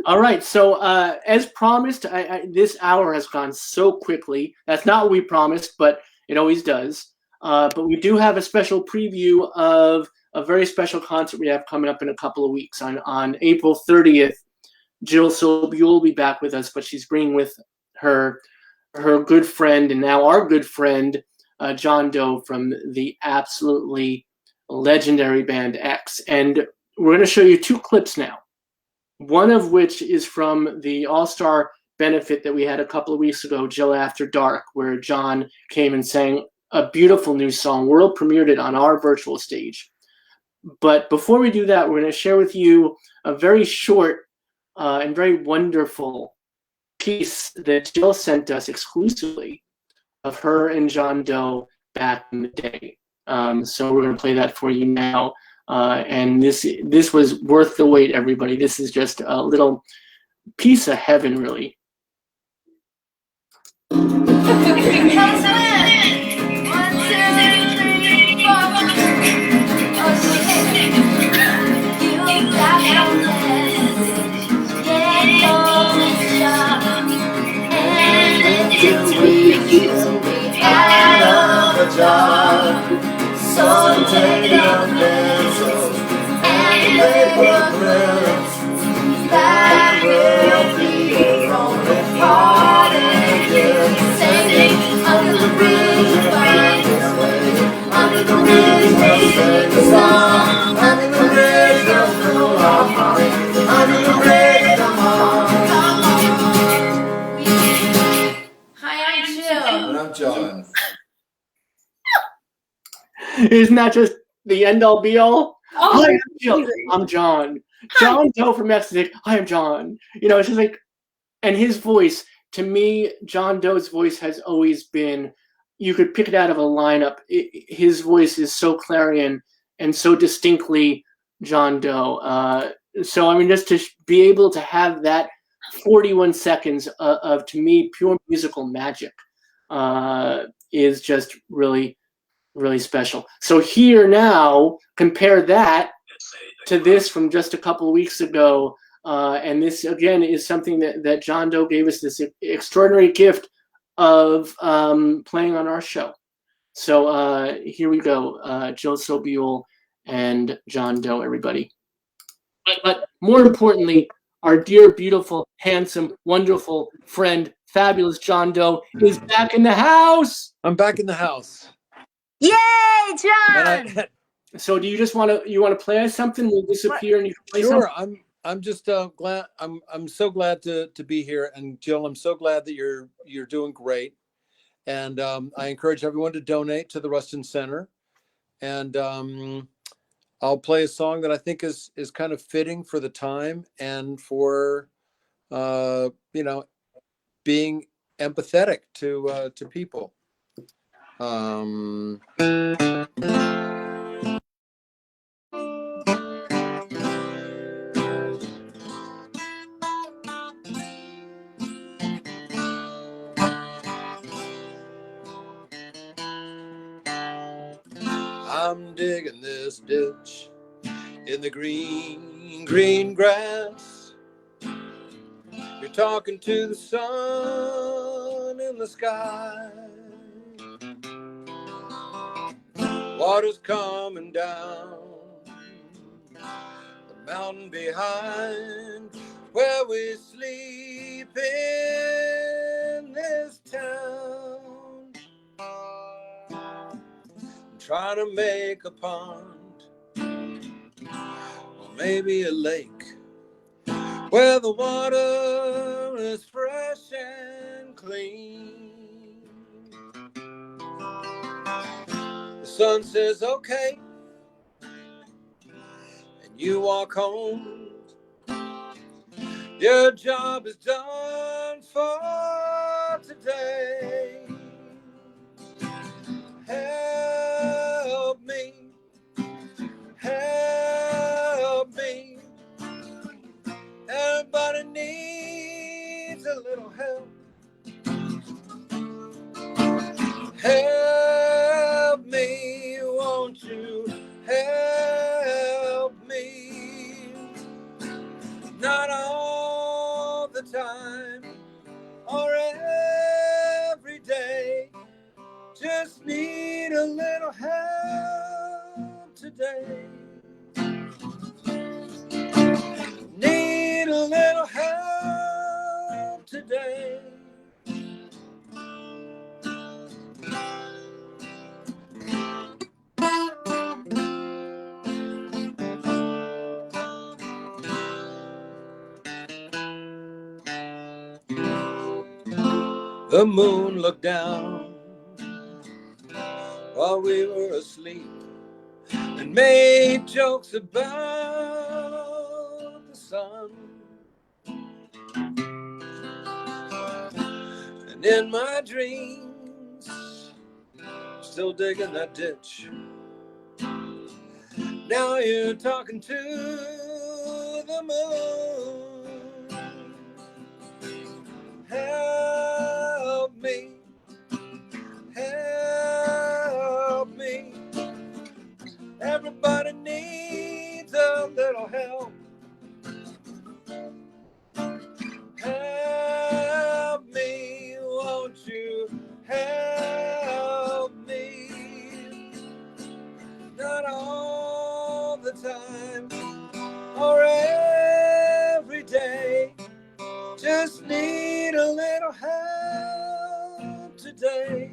All right, so as promised, this hour has gone so quickly. That's not what we promised, but it always does. But we do have a special preview of a very special concert we have coming up in a couple of weeks. On April 30th, Jill Sobule will be back with us, but she's bringing with her good friend, and now our good friend, John Doe from the absolutely legendary band X. And we're going to show you two clips now. One of which is from the All-Star benefit that we had a couple of weeks ago, Jill After Dark, where John came and sang a beautiful new song. World premiered it on our virtual stage. But before we do that, we're going to share with you a very short and very wonderful piece that Jill sent us exclusively of her and John Doe back in the day. So we're going to play that for you now. And this was worth the wait, everybody. This is just a little piece of heaven, really. So take your pencils and paper clips. That will be your only parting gift. Singing under the bridge, we'll find its way. Under the bridge, we'll sing a song. Under the bridge, we'll fill our hearts. Under the bridge, come on. Hi, I'm Jill. And I'm John. Isn't that just the end all be all? Oh, Hi, I'm Jill. I'm John. John Doe from Mexico. Hi, I'm John. You know, it's just like, and his voice, to me, John Doe's voice has always been, you could pick it out of a lineup. His voice is so clarion and so distinctly John Doe. So, I mean, just to be able to have that 41 seconds of, to me, pure musical magic is just really, really special. So here now, compare that to this from just a couple of weeks ago. And this, again, is something that John Doe gave us, this extraordinary gift of playing on our show. So here we go. Jill Sobule and John Doe, everybody. But more importantly, our dear, beautiful, handsome, wonderful friend, fabulous John Doe is back in the house. I'm back in the house. Yay, John! So do you just want to play us something? We'll disappear and you can play Sure. something? I'm just glad. I'm so glad to be here. And Jill, I'm so glad that you're doing great. And I encourage everyone to donate to the Rustin Center. And I'll play a song that I think is kind of fitting for the time and for being empathetic to people. I'm digging this ditch in the green grass. You're talking to the sun in the sky. Water's coming down the mountain behind where we sleep in this town. Trying to make a pond maybe a lake where the water is fresh and clean. The sun says, okay, and you walk home. Your job is done for today. Help me, help me. Everybody needs a little help. Help me, won't you help me? Not all the time or every day. Just need a little help today. Need a little help today. The moon looked down while we were asleep and made jokes about the sun. And in my dreams, still digging that ditch. Now you're talking to the moon. Help me, help me. Everybody needs a little help. Help me, won't you help me? Not all the time or every day. Just need a little help today.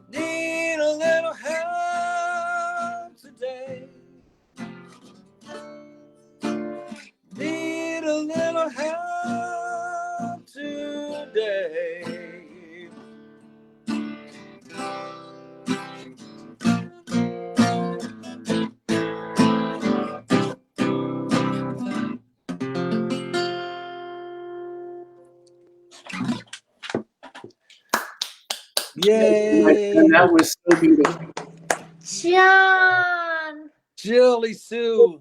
Need a little help today. Need a little help today. Yay! That was so beautiful. John! Jilly Sue.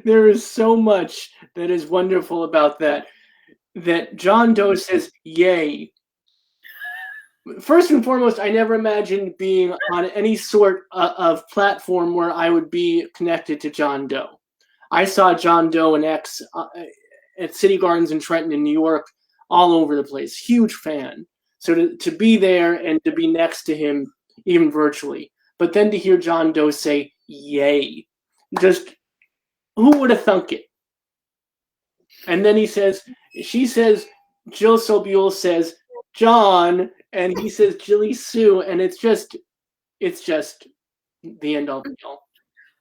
There is so much that is wonderful about that. That John Doe says, yay. First and foremost, I never imagined being on any sort of platform where I would be connected to John Doe. I saw John Doe and X at City Gardens in Trenton in New York, all over the place. Huge fan. So to be there and to be next to him, even virtually. But then to hear John Doe say, yay. Just, who would have thunk it? And then she says, Jill Sobule says, John, and he says, Jilly Sue, and it's just the end all be all.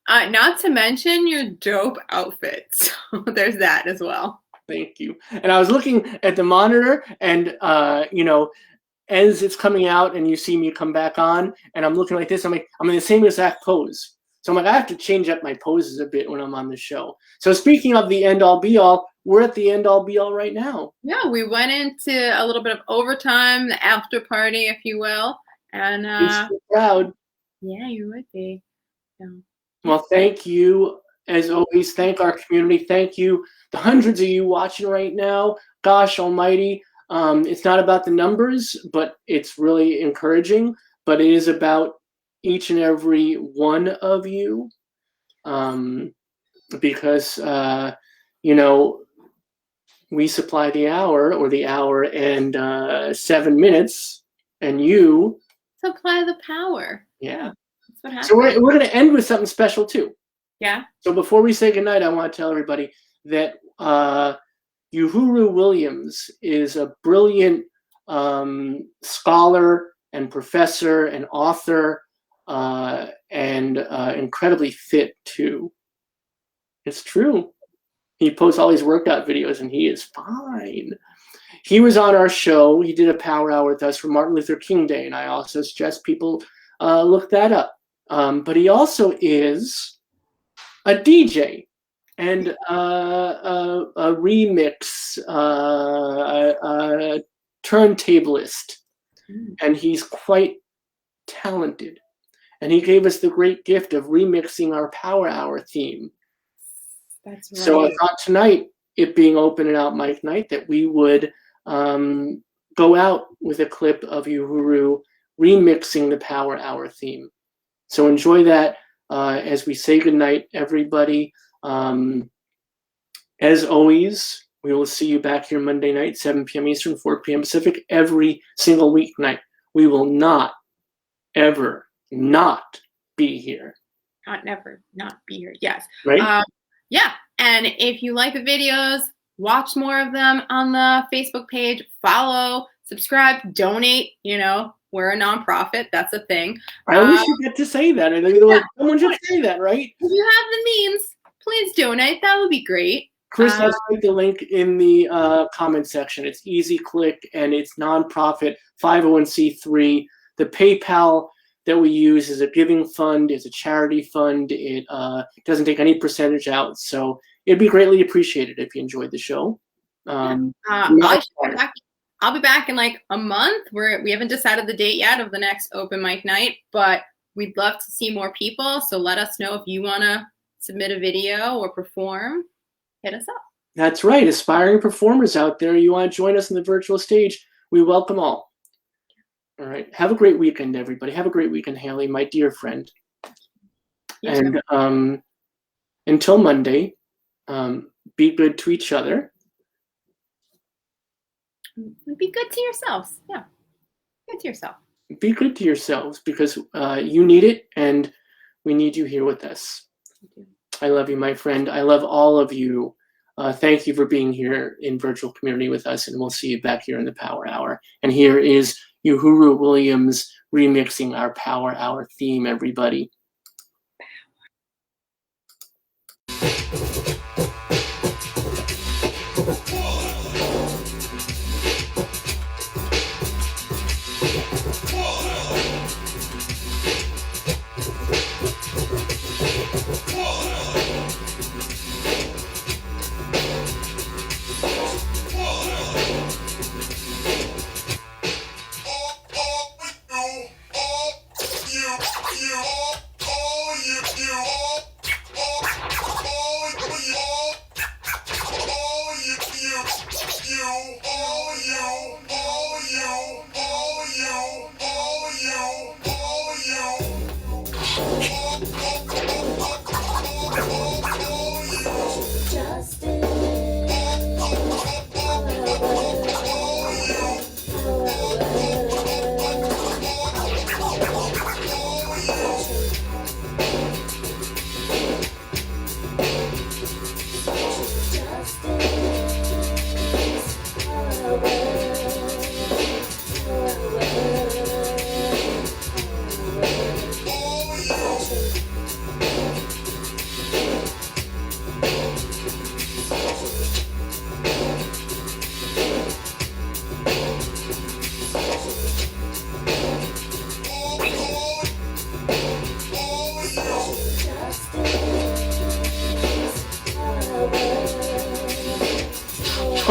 Not to mention your dope outfits. So there's that as well. Thank you. And I was looking at the monitor, and as it's coming out, and you see me come back on, and I'm looking like this. I'm in the same exact pose. So I'm like, I have to change up my poses a bit when I'm on the show. So speaking of the end all be all, we're at the end all be all right now. Yeah, we went into a little bit of overtime, the after party, if you will, and I'm so proud. Yeah, you would be. Yeah. Well, thank you. As always, thank our community. Thank you, the hundreds of you watching right now. Gosh almighty, it's not about the numbers, but it's really encouraging. But it is about each and every one of you, because we supply the hour and 7 minutes, and you supply the power. Yeah. That's what happens. So we're going to end with something special too. Yeah. So before we say goodnight, I want to tell everybody that Uhuru Williams is a brilliant scholar, and professor and author, and incredibly fit too. It's true. He posts all these workout videos and he is fine. He was on our show. He did a power hour with us for Martin Luther King Day, and I also suggest people look that up. But he also is a DJ and a remix turntablist, and he's quite talented. And he gave us the great gift of remixing our Power Hour theme. That's right. So I thought tonight, it being open and out mic night, that we would go out with a clip of Uhuru remixing the Power Hour theme. So enjoy that as we say goodnight, everybody. As always, we will see you back here Monday night, 7 p.m. Eastern, 4 p.m. Pacific, every single weeknight. We will not, ever, not be here. Not never, not be here. Yes. Right? Yeah. And if you like the videos, watch more of them on the Facebook page, follow, subscribe, donate. You know, we're a nonprofit. That's a thing. I always forget to say that. Like, someone should say that, right? If you have the means, please donate. That would be great. Chris has put the link in the comment section. It's easy click and it's nonprofit, 501c3. The PayPal that we use is a giving fund, it's a charity fund. It doesn't take any percentage out. So it'd be greatly appreciated if you enjoyed the show. I'll be back in like a month. We haven't decided the date yet of the next open mic night, but we'd love to see more people. So let us know if you want to submit a video or perform. Hit us up. That's right. Aspiring performers out there, you want to join us on the virtual stage, we welcome all. All right. Have a great weekend, everybody. Have a great weekend, Haley, my dear friend. And until Monday, be good to each other. Be good to yourselves. Yeah. Good to yourself. Be good to yourselves because you need it and we need you here with us. I love you, my friend. I love all of you. Thank you for being here in virtual community with us, and we'll see you back here in the Power Hour. And here is Uhuru Williams remixing our Power Hour theme, everybody.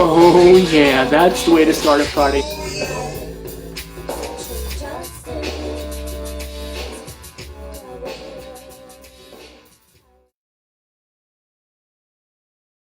Oh yeah, that's the way to start a party.